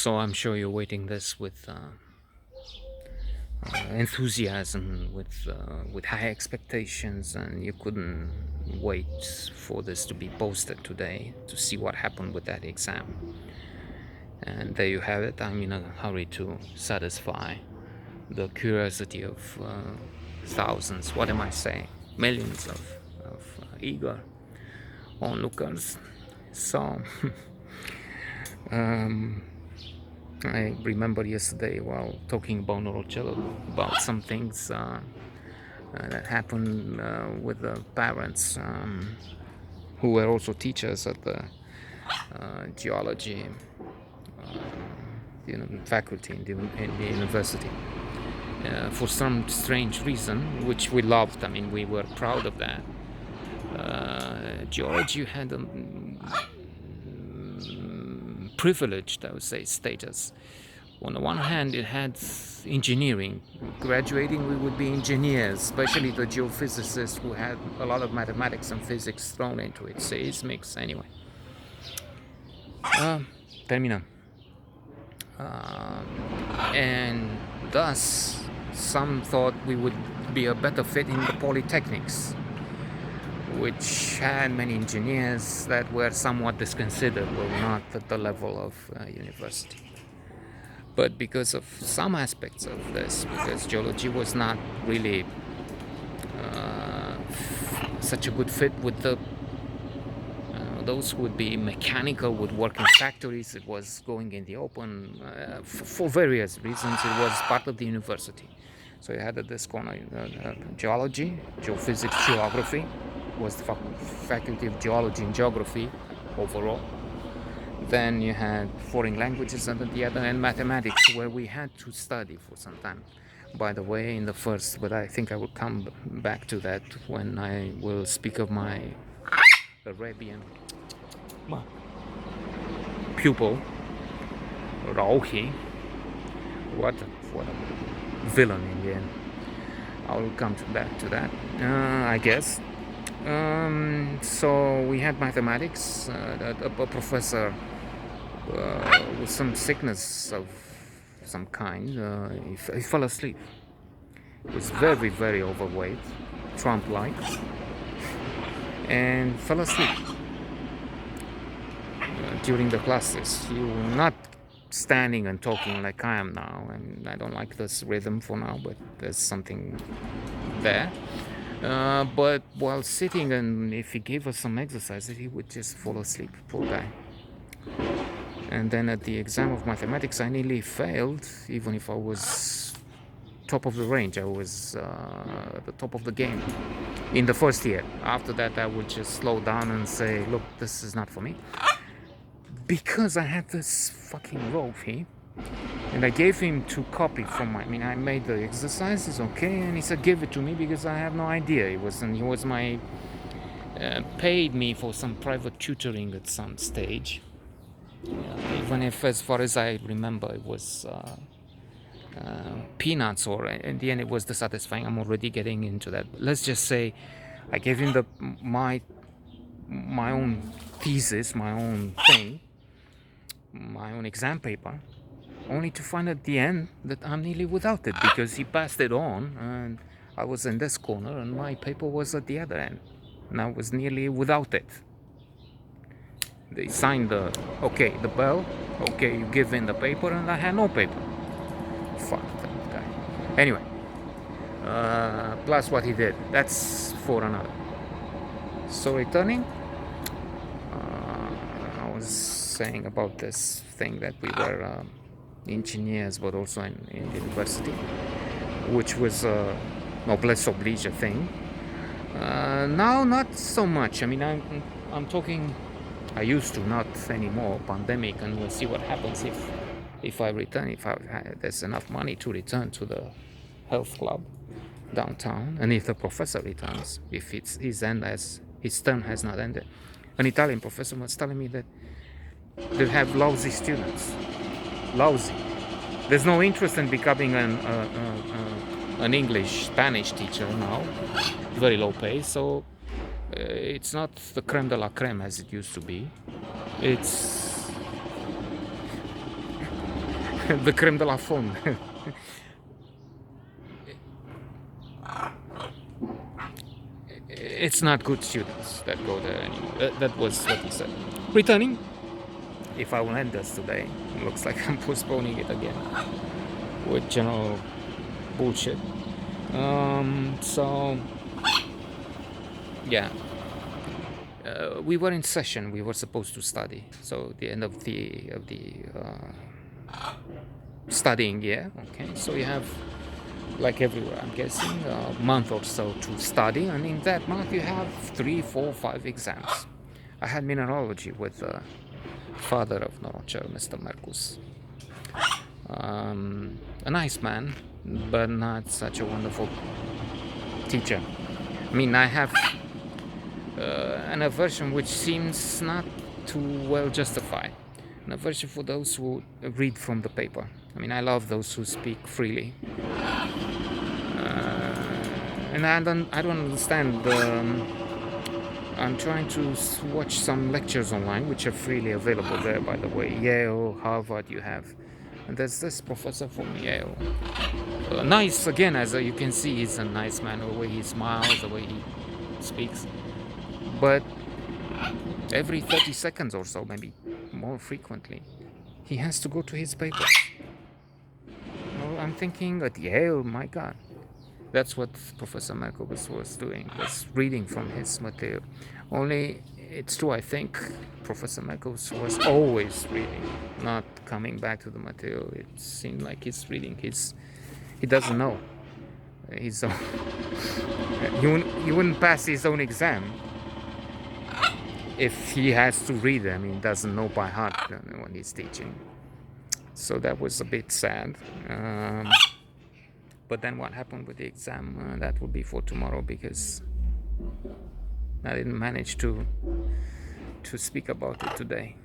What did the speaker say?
So I'm sure you're waiting this with enthusiasm, with high expectations, and you couldn't wait for this to be posted today to see what happened with that exam. And there you have it. I'm in a hurry to satisfy the curiosity of thousands, what am I saying, millions of eager onlookers. So I remember yesterday while talking about Norocel, about some things that happened with the parents who were also teachers at the geology faculty in the university. For some strange reason, which we loved, I mean, we were proud of that. Geology had a privileged, I would say, status. On the one hand, it had engineering. Graduating, we would be engineers, especially the geophysicists who had a lot of mathematics and physics thrown into it. Seismics, anyway. Terminăm. And thus, some thought we would be a better fit in the polytechnics, which had many engineers that were somewhat disconsidered, were not at the level of university. But because of some aspects of this, because geology was not really such a good fit with the those who would be mechanical, would work in factories, it was going in the open. For various reasons, it was part of the university. So you had this corner, geology, geophysics, geography, was the faculty of geology and geography overall. Then you had foreign languages under the other, and mathematics, where we had to study for some time. By the way, in the first, but I think I will come back to that when I will speak of my Arabian pupil, Rauhi. What a villain in the end. I will come back to that, I guess. So we had mathematics, a professor with some sickness of some kind. He fell asleep. He was very, very overweight, Trump-like, and fell asleep during the classes. You were not standing and talking like I am now, and I don't like this rhythm for now, but there's something there. But while sitting, and if he gave us some exercises, he would just fall asleep, poor guy. And then at the exam of mathematics, I nearly failed, even if I was top of the range. I was at the top of the game in the first year. After that, I would just slow down and say, look, this is not for me. Because I had this fucking Rofi, and I gave him to copy from my, I made the exercises, okay, and he said, give it to me because I have no idea. He was my, paid me for some private tutoring at some stage. Even if, as far as I remember, it was peanuts, or in the end it was dissatisfying. I'm already getting into that. But let's just say I gave him my own thesis, my own thing, my own exam paper, only to find at the end that I'm nearly without it, because he passed it on and I was in this corner and my paper was at the other end, and I was nearly without it. They signed the bell, okay, you give in the paper, and I had no paper. Fuck that guy. Anyway, plus what he did, that's for another. So returning, I was saying about this thing that we were engineers, but also in university, which was a noblesse oblige thing. Now, not so much. I'm talking. I used to, not anymore. Pandemic, and we'll see what happens if I return. If there's enough money to return to the health club downtown, and if the professor returns, if it's his term has not ended. An Italian professor was telling me that they have lousy students. Lousy. There's no interest in becoming an English, Spanish teacher now. Very low pay, so it's not the creme de la creme as it used to be. It's the creme de la fome. It's not good students that go there anymore. That was what he said. Returning, if I will end this today, it looks like I'm postponing it again with general bullshit. So yeah, we were in session. We were supposed to study. So the end of the studying year. Okay, so you have, like everywhere, I'm guessing, a month or so to study, and in that month you have 3, 4, 5 exams. I had mineralogy with the father of Norocel, Mr. Mercus. A nice man, but not such a wonderful teacher. I mean, I have an aversion which seems not too well justified. An aversion for those who read from the paper. I mean, I love those who speak freely, and I don't understand. I'm trying to watch some lectures online, which are freely available there, by the way. Yale, Harvard, you have. And there's this professor from Yale. Nice, again, as you can see, he's a nice man, the way he smiles, the way he speaks. But every 30 seconds or so, maybe more frequently, he has to go to his paper. Well, I'm thinking at Yale, my God. That's what Professor Merkowitz was doing, was reading from his material. Only, it's true, I think Professor Merkowitz was always reading, not coming back to the material. It seemed like he's reading he doesn't know his own. He wouldn't pass his own exam if he has to read them. He doesn't know by heart when he's teaching. So that was a bit sad. But then what happened with the exam, that will be for tomorrow, because I didn't manage to speak about it today.